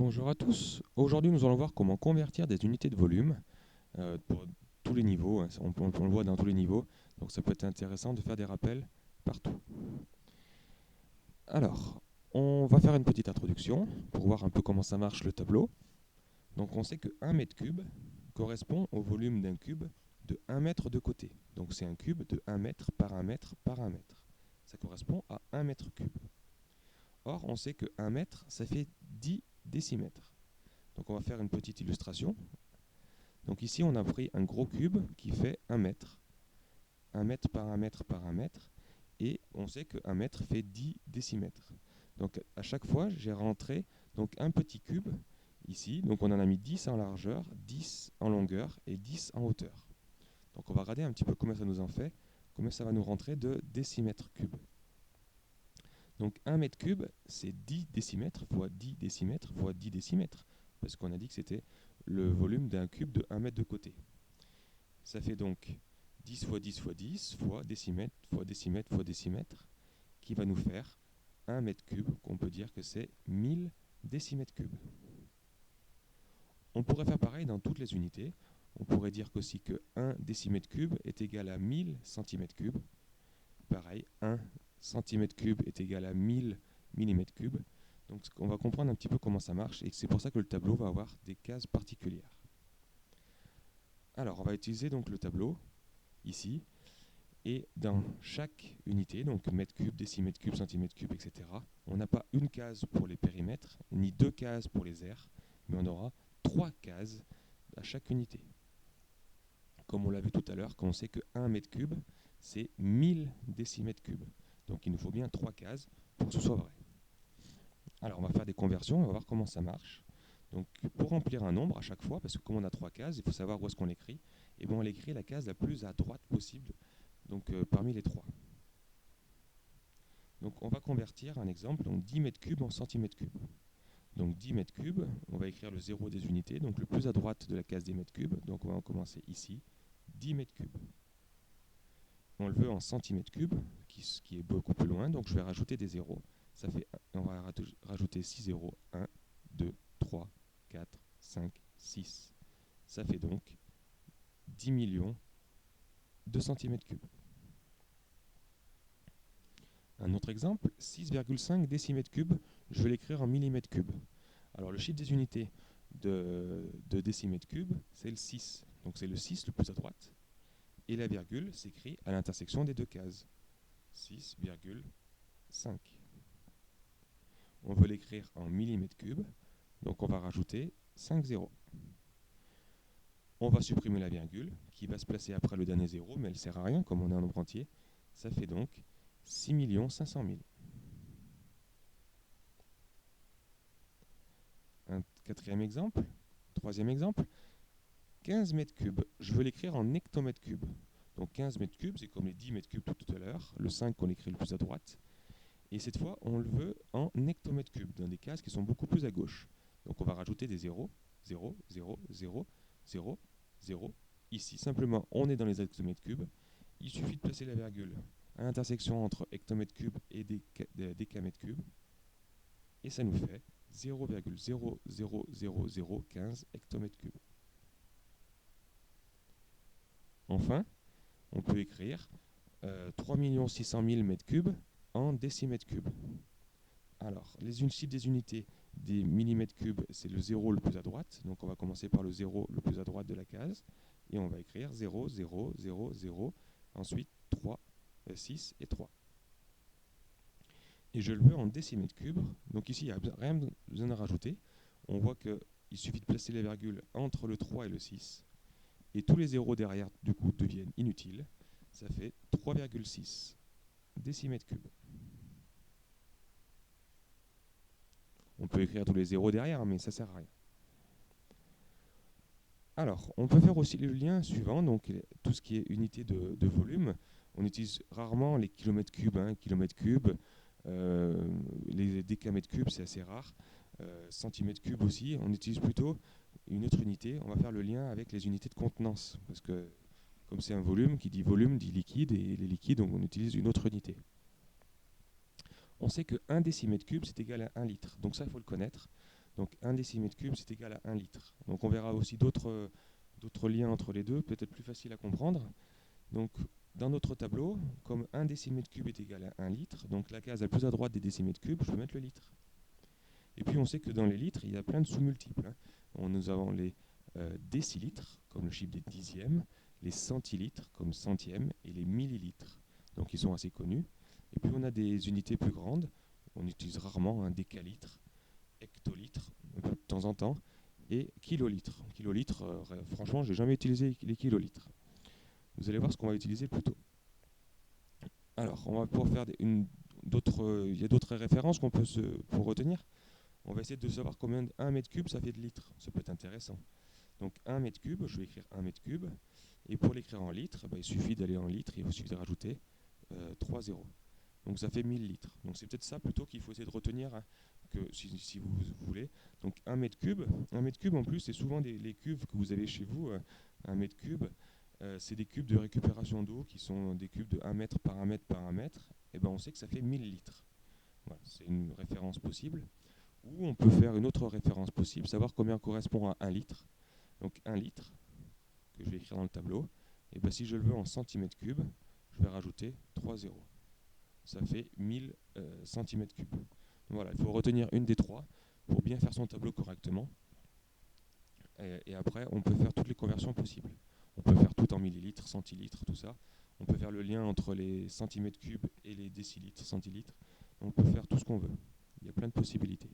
Bonjour à tous. Aujourd'hui, nous allons voir comment convertir des unités de volume pour tous les niveaux, hein. On le voit dans tous les niveaux, donc ça peut être intéressant de faire des rappels partout. Alors, on va faire une petite introduction pour voir un peu comment ça marche le tableau. Donc on sait que 1 mètre cube correspond au volume d'un cube de 1 mètre de côté. Donc c'est un cube de 1 mètre par 1 mètre par 1 mètre. Ça correspond à 1 mètre cube. Or, on sait que 1 mètre, ça fait 10 décimètres. Donc on va faire une petite illustration. Donc ici, on a pris un gros cube qui fait 1 mètre. 1 mètre par 1 mètre par 1 mètre. Et on sait que 1 mètre fait 10 décimètres. Donc à chaque fois, j'ai rentré donc, un petit cube ici. Donc on en a mis 10 en largeur, 10 en longueur et 10 en hauteur. Donc on va regarder un petit peu combien ça nous en fait, combien ça va nous rentrer de décimètres cubes. Donc 1 mètre cube, c'est 10 décimètres fois 10 décimètres fois 10 décimètres. Parce qu'on a dit que c'était le volume d'un cube de 1 mètre de côté. Ça fait donc 10 fois 10 fois 10 fois décimètre fois décimètre fois décimètre, qui va nous faire 1 mètre cube, qu'on peut dire que c'est 1000 décimètres cubes. On pourrait faire pareil dans toutes les unités. On pourrait dire aussi que 1 décimètre cube est égal à 1000 centimètres cubes. Pareil, 1 centimètre cube est égal à 1000 millimètres cubes. Donc on va comprendre un petit peu comment ça marche, et c'est pour ça que le tableau va avoir des cases particulières. Alors on va utiliser donc le tableau ici, et dans chaque unité, donc mètre cube, décimètre cube, centimètre cube, etc., on n'a pas une case pour les périmètres, ni deux cases pour les aires, mais on aura 3 cases à chaque unité. Comme on l'a vu tout à l'heure, quand on sait que 1 mètre cube, c'est 1000 décimètres cubes. Donc il nous faut bien 3 cases pour que ce soit vrai. Alors on va faire des conversions, on va voir comment ça marche. Donc pour remplir un nombre à chaque fois, parce que comme on a 3 cases, il faut savoir où est-ce qu'on l'écrit, et bien on l'écrit la case la plus à droite possible, donc parmi les 3. Donc on va convertir un exemple, donc 10 mètres cubes en centimètres cubes. Donc 10 mètres cubes, on va écrire le 0 des unités, donc le plus à droite de la case des mètres cubes, donc on va en commencer ici, 10 mètres cubes. On le veut en centimètres cubes, qui est beaucoup plus loin, donc je vais rajouter des zéros. Ça fait, on va rajouter 6 zéros, 1, 2, 3, 4, 5, 6. Ça fait donc 10 millions de centimètres cubes. Un autre exemple, 6,5 décimètres cubes, je vais l'écrire en millimètres cubes. Alors le chiffre des unités de décimètres cubes, c'est le 6. Donc c'est le 6 le plus à droite. Et la virgule s'écrit à l'intersection des deux cases. 6,5. On veut l'écrire en millimètres cubes, donc on va rajouter 5 zéros. On va supprimer la virgule, qui va se placer après le dernier zéro, mais elle ne sert à rien, comme on a un nombre entier. Ça fait donc 6 500 000. Un quatrième exemple, troisième exemple, 15 mètres cubes. Je veux l'écrire en hectomètres cubes. Donc 15 mètres cubes, c'est comme les 10 mètres cubes tout à l'heure, le 5 qu'on écrit le plus à droite. Et cette fois, on le veut en hectomètres cubes, dans des cases qui sont beaucoup plus à gauche. Donc on va rajouter des 0, 0, 0, 0, 0, 0. Ici, simplement, on est dans les hectomètres cubes. Il suffit de placer la virgule à l'intersection entre hectomètres cubes et décamètres cubes. Et ça nous fait 0,00015 hectomètres cubes. Enfin, on peut écrire 3 600 000 mètres cubes en décimètres cubes. Alors, les chiffres des unités des millimètres cubes, c'est le 0 le plus à droite. Donc on va commencer par le 0 le plus à droite de la case. Et on va écrire 0, 0, 0, 0. Ensuite 3, 6 et 3. Et je le veux en décimètres cubes. Donc ici, il n'y a rien besoin de rajouter. On voit qu'il suffit de placer les virgules entre le 3 et le 6. Et tous les zéros derrière, du coup, deviennent inutiles. Ça fait 3,6 décimètres cubes. On peut écrire tous les zéros derrière, mais ça ne sert à rien. Alors, on peut faire aussi le lien suivant, donc tout ce qui est unité de volume. On utilise rarement les kilomètres cubes, kilomètres cubes, les décamètres cubes, c'est assez rare. Centimètres cubes aussi, on utilise plutôt une autre unité. On va faire le lien avec les unités de contenance, parce que comme c'est un volume, qui dit volume dit liquide, et les liquides, donc on utilise une autre unité. On sait que 1 décimètre cube, c'est égal à 1 litre, donc ça, il faut le connaître. Donc 1 décimètre cube, c'est égal à 1 litre. Donc on verra aussi d'autres liens entre les deux, peut-être plus facile à comprendre. Donc dans notre tableau, comme 1 décimètre cube est égal à 1 litre, donc la case la plus à droite des décimètres cubes, je peux mettre le litre. Et puis on sait que dans les litres, il y a plein de sous-multiples. Nous avons les décilitres, comme le chiffre des dixièmes, les centilitres, comme centièmes, et les millilitres. Donc ils sont assez connus. Et puis on a des unités plus grandes. On utilise rarement un décalitre, hectolitre, un peu de temps en temps, et kilolitre. Kilolitre, franchement, je n'ai jamais utilisé les kilolitres. Vous allez voir ce qu'on va utiliser plus tôt. Alors, on va pouvoir faire il y a d'autres références pour retenir. On va essayer de savoir combien 1 mètre cube ça fait de litres. Ça peut être intéressant. Donc 1 mètre cube, je vais écrire 1 mètre cube. Et pour l'écrire en litres, il suffit d'aller en litres, il suffit de rajouter 3 zéros. Donc ça fait 1000 litres. Donc c'est peut-être ça plutôt qu'il faut essayer de retenir, que si vous voulez. Donc 1 mètre cube en plus, c'est souvent les cuves que vous avez chez vous. 1 mètre cube, c'est des cubes de récupération d'eau qui sont des cubes de 1 mètre par 1 mètre par 1 mètre. Et ben on sait que ça fait 1000 litres. Voilà, c'est une référence possible. Ou on peut faire une autre référence possible, savoir combien correspond à 1 litre. Donc 1 litre, que je vais écrire dans le tableau, et ben si je le veux en centimètres cubes, je vais rajouter 3 zéros. Ça fait 1000 centimètres cubes. Donc voilà, il faut retenir une des trois pour bien faire son tableau correctement. Et après, on peut faire toutes les conversions possibles. On peut faire tout en millilitres, centilitres, tout ça. On peut faire le lien entre les centimètres cubes et les décilitres, centilitres. On peut faire tout ce qu'on veut. Il y a plein de possibilités.